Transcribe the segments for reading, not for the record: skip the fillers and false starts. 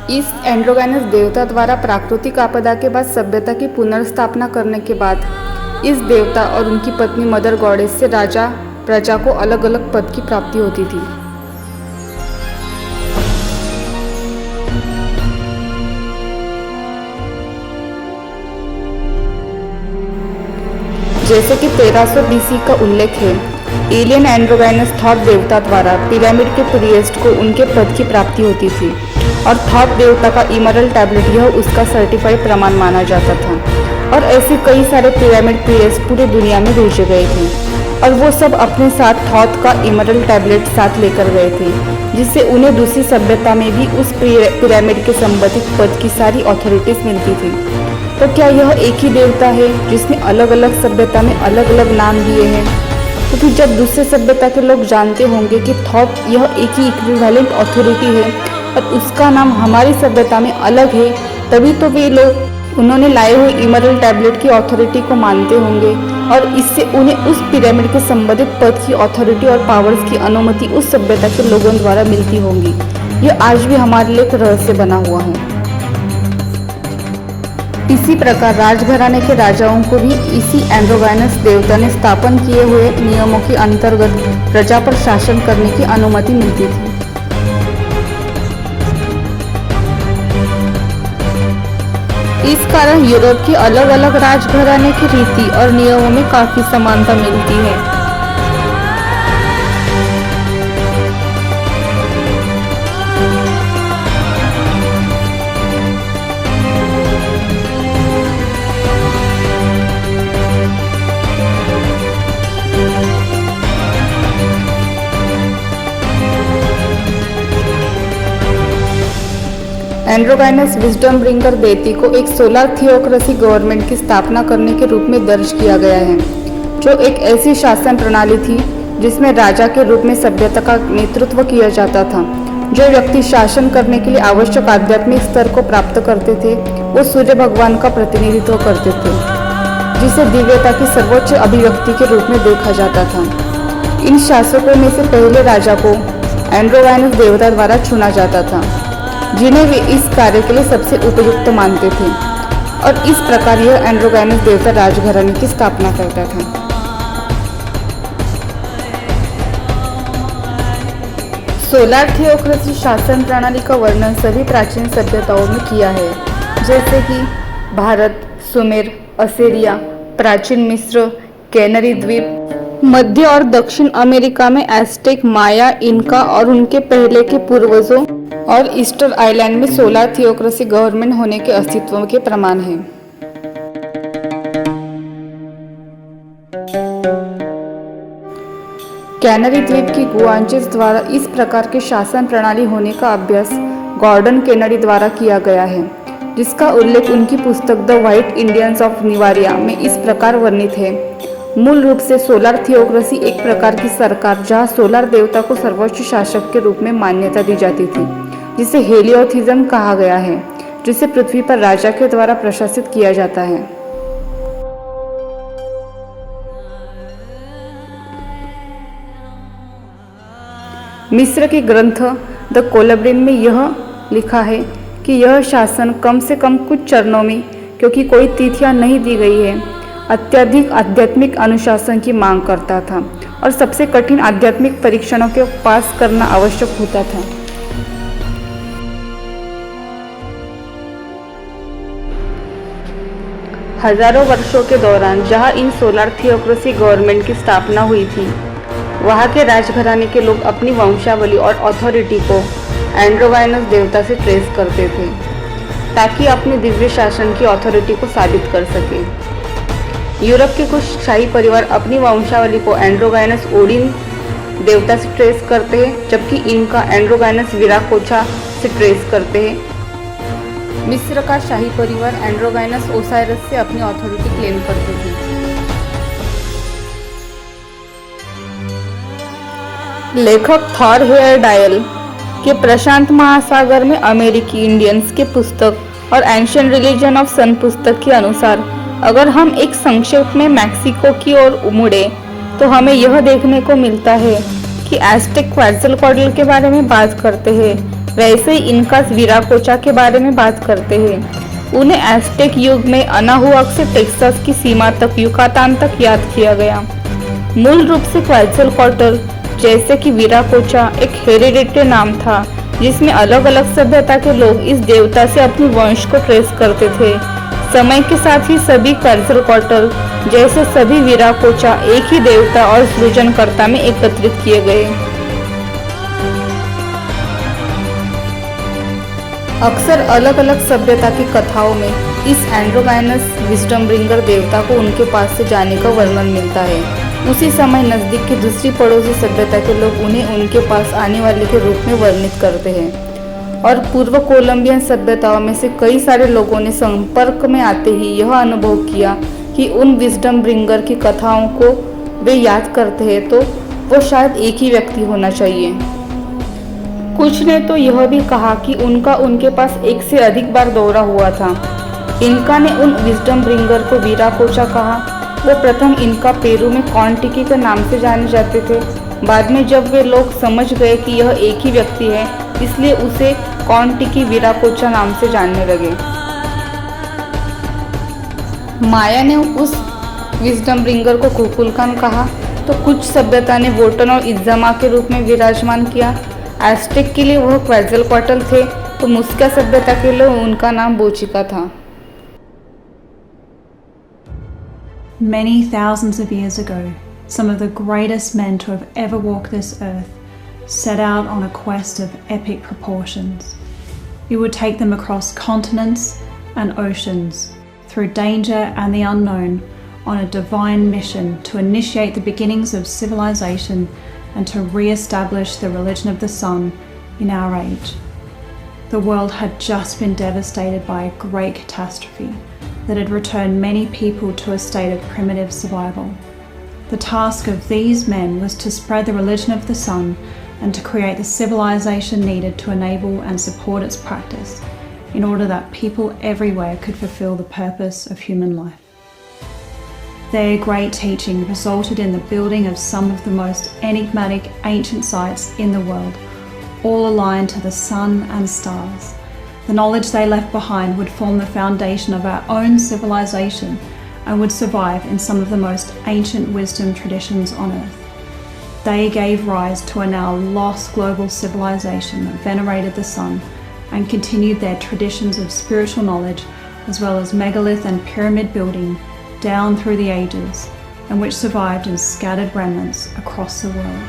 इस एंड्रोगैनस देवता द्वारा प्राकृतिक आपदा के बाद सभ्यता की पुनर्स्थापना करने के बाद इस देवता और उनकी पत्नी मदर गॉडेस से राजा प्रजा को अलग अलग पद की प्राप्ति होती थी। जैसे कि 1300 बीसी का उल्लेख है, एलियन एंड्रोगैनस थॉट देवता द्वारा पिरामिड के प्रीएस्ट को उनके पद की प्राप्ति होती थी और थॉट देवता का इमरल टैबलेट यह उसका सर्टिफाइड प्रमाण माना जाता था। और ऐसे कई सारे पिरामिड प्रीएस्ट पूरी दुनिया में भेजे गए थे और वो सब अपने साथ थॉट का इमरल टैबलेट साथ लेकर गए थे, जिससे उन्हें दूसरी सभ्यता में भी उस पिरामिड के संबंधित पद की सारी अथॉरिटीज मिलती थी। तो क्या यह एक ही देवता है जिसने अलग अलग सभ्यता में अलग अलग नाम दिए हैं? तो फिर जब दूसरे सभ्यता के लोग जानते होंगे कि थॉट यह एक ही इक्विवेलेंट अथॉरिटी है और उसका नाम हमारी सभ्यता में अलग है, तभी तो वे लोग उन्होंने लाए हुए इमरल टैबलेट की अथॉरिटी को मानते होंगे और इससे उन्हें उस पिरामिड के संबंधित पद की अथॉरिटी और पावर्स की अनुमति उस सभ्यता के लोगों द्वारा मिलती होंगी। यह आज भी हमारे लिए एक रहस्य बना हुआ है। इसी प्रकार राजघराने के राजाओं को भी इसी एंड्रोगैनस देवता ने स्थापन किए हुए नियमों के अंतर्गत प्रजा पर शासन करने की अनुमति मिलती थी। इस कारण यूरोप के अलग अलग राजघराने की रीति और नियमों में काफी समानता मिलती है। एंड्रोगैनस विजडम ब्रिंगर देती को एक सोलर थियोक्रेसी गवर्नमेंट की स्थापना करने के रूप में दर्ज किया गया है, जो एक ऐसी शासन प्रणाली थी जिसमें राजा के रूप में सभ्यता का नेतृत्व किया जाता था। जो व्यक्ति शासन करने के लिए आवश्यक आध्यात्मिक स्तर को प्राप्त करते थे वो सूर्य भगवान का प्रतिनिधित्व करते थे, जिसे दिव्यता की सर्वोच्च अभिव्यक्ति के रूप में देखा जाता था। इन शासकों में से पहले राजा को एंड्रोगैनस देवता द्वारा चुना जाता था, जिन्हें वे इस कार्य के लिए सबसे उपयुक्त मानते थे और इस प्रकार यह एंड्रोगैनस देवता राजघराने की स्थापना करता था। सोलर थियोक्रेसी शासन प्रणाली का वर्णन सभी प्राचीन सभ्यताओं में किया है, जैसे कि भारत, सुमेर, असीरिया, प्राचीन मिस्र, कैनरी द्वीप, मध्य और दक्षिण अमेरिका में एस्टेक, माया, इनका और उनके पहले के पूर्वजों और ईस्टर आइलैंड में सोलर थियोक्रेसी गवर्नमेंट होने के अस्तित्व के प्रमाण हैं। कैनरी द्वीप की गुआंचेस द्वारा इस प्रकार की शासन प्रणाली होने का अभ्यास गॉर्डन कैनरी द्वारा किया गया है, जिसका उल्लेख उनकी पुस्तक द व्हाइट इंडियंस ऑफ निवारिया में इस प्रकार वर्णित है। मूल रूप से सोलर थियोक्रेसी एक प्रकार की सरकार जहां सोलर देवता को सर्वोच्च शासक के रूप में मान्यता दी जाती थी, जिसे हेलियोथिज्म कहा गया है, जिसे पृथ्वी पर राजा के द्वारा प्रशासित किया जाता है। मिस्र के ग्रंथ द कोलब्रिन में यह लिखा है कि यह शासन कम से कम कुछ चरणों में, क्योंकि कोई तिथियां नहीं दी गई है, अत्यधिक आध्यात्मिक अनुशासन की मांग करता था और सबसे कठिन आध्यात्मिक परीक्षणों के पास करना आवश्यक होता था। हजारों वर्षों के दौरान जहां इन सोलर थियोक्रेसी गवर्नमेंट की स्थापना हुई थी, वहां के राजघराने के लोग अपनी वंशावली और अथॉरिटी को एंड्रोगैनस देवता से ट्रेस करते थे, ताकि अपने दिव्य शासन की अथॉरिटी को साबित कर सके। यूरोप के कुछ शाही परिवार अपनी वंशावली को एंड्रोगैनस ओडिन देवता से ट्रेस करते हैं, जबकि इनका एंड्रोगैनस विराकोचा से ट्रेस करते हैं। मिस्र का शाही परिवार एंड्रोगैनस ओसाइरस से अपनी अथॉरिटी क्लेम करते थे। लेखक थॉर हेयरडायल के प्रशांत महासागर में अमेरिकी इंडियंस के पुस्तक और एंशिएंट रिलीजन ऑफ सन पुस्तक के अनुसार अगर हम एक संक्षेप में मैक्सिको की ओर मुड़े तो हमें यह देखने को मिलता है कि एज़टेक क्वेटज़लकोएट्ल के बारे में बात करते हैं, वैसे ही इनका विराकोचा के बारे में बात करते हैं। उन्हें एज़टेक युग में अनाहुआक से टेक्सास की सीमा तक युकातान तक याद किया गया। मूल रूप से क्वेज़लकोएट्ल जैसे कि विराकोचा एक हेरिडेटरी नाम था जिसमें अलग अलग सभ्यता के लोग इस देवता से अपनी वंश को ट्रेस करते थे। समय के साथ ही सभी क्वेज़लकोएट्ल जैसे सभी विराकोचा एक ही देवता और सृजनकर्ता में एकत्रित किए गए। अक्सर अलग अलग सभ्यता की कथाओं में इस एंड्रोगाइनस विजडम ब्रिंगर देवता को उनके पास से जाने का वर्णन मिलता है। उसी समय नज़दीक की दूसरी पड़ोसी सभ्यता के लोग उन्हें उनके पास आने वाले के रूप में वर्णित करते हैं और पूर्व कोलंबियन सभ्यताओं में से कई सारे लोगों ने संपर्क में आते ही यह अनुभव किया कि उन विजडम ब्रिंगर की कथाओं को वे याद करते हैं तो वो शायद एक ही व्यक्ति होना चाहिए। कुछ ने तो यह भी कहा कि उनका उनके पास एक से अधिक बार दौरा हुआ था। इनका ने उन विजडम ब्रिंगर को विराकोचा कहा। वो प्रथम इनका पेरू में कॉन्टिकी के नाम से जाने जाते थे। बाद में जब वे लोग समझ गए कि यह एक ही व्यक्ति है इसलिए उसे कॉन्टिकी विराकोचा नाम से जानने लगे। माया ने उस विजडम ब्रिंगर को कुकुलकान कहा तो कुछ सभ्यता ने वोटन और इज़्ज़ामा के रूप में विराजमान किया। एज़टेक के लिए वह क्वेज़लकोएट्ल थे तो मुस्का सभ्यता के लिए उनका नाम बोचिका था। Many thousands of years ago, some of the greatest men to have ever walked this earth set out on a quest of epic proportions. It would take them across continents and oceans, through danger and the unknown, on a divine mission to initiate the beginnings of civilization and to re-establish the religion of the sun in our age. The world had just been devastated by a great catastrophe that had returned many people to a state of primitive survival. The task of these men was to spread the religion of the sun and to create the civilization needed to enable and support its practice in order that people everywhere could fulfill the purpose of human life. Their great teaching resulted in the building of some of the most enigmatic ancient sites in the world, all aligned to the sun and stars. The knowledge they left behind would form the foundation of our own civilization and would survive in some of the most ancient wisdom traditions on earth. They gave rise to a now lost global civilization that venerated the sun and continued their traditions of spiritual knowledge as well as megalith and pyramid building down through the ages, and which survived in scattered remnants across the world.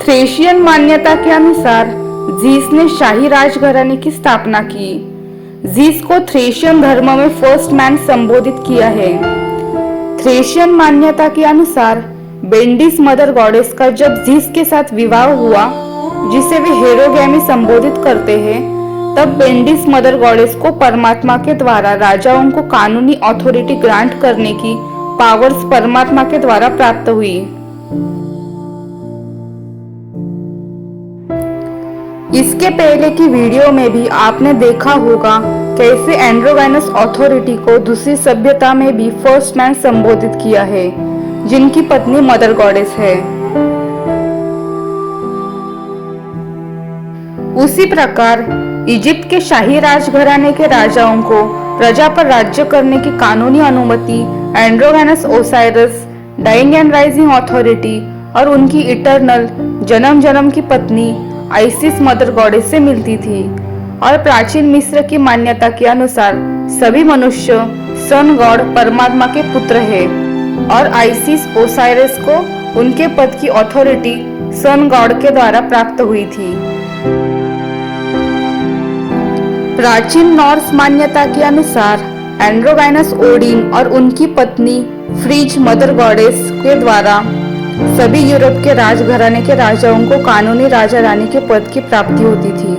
थ्रेशियन मान्यता के अनुसार जीस ने शाही राजघराने की स्थापना की। जीस को थ्रेशियन धर्म में फर्स्ट मैन संबोधित किया है। थ्रेशियन मान्यता के अनुसार बेंडिस मदर गॉडेस का जब जीस के साथ विवाह हुआ, जिसे वे हेरोगैमी संबोधित करते हैं, तब बेंडिस मदर गॉडेस को परमात्मा के द्वारा राजाओं को कानूनी अथॉरिटी ग्रांट करने की पावर्स परमात्मा के द्वारा प्राप्त हुई। इसके पहले की वीडियो में भी आपने देखा होगा कैसे एंड्रोगाइनस अथॉरिटी को दूसरी सभ्यता में भी फर्स्ट मैन संबोधित किया है, जिनकी पत्नी मदर गॉडेस है। उसी प्रकार इजिप्ट के शाही राजघराने के राजाओं को प्रजा पर राज्य करने की कानूनी अनुमति एंड्रोगाइनस ओसाइरस, डाइंग एंड राइजिंग अथॉरिटी और उनकी इटर्नल जन्म जन्म की पत्नी आइसिस मदर गॉडेस से मिलती थी। और प्राचीन मिस्र की मान्यता के अनुसार सभी मनुष्य सन गॉड परमात्मा के पुत्र हैं और आइसिस ओसाइरस को उनके पद की अथॉरिटी सन गॉड के द्वारा प्राप्त हुई थी। प्राचीन नॉर्स मान्यता के अनुसार एंड्रोगाइनस ओडिन और उनकी पत्नी फ्रीज मदर गॉडेस के द्वारा सभी यूरोप के राजघराने के राजाओं को कानूनी राजा रानी के पद की प्राप्ति होती थी।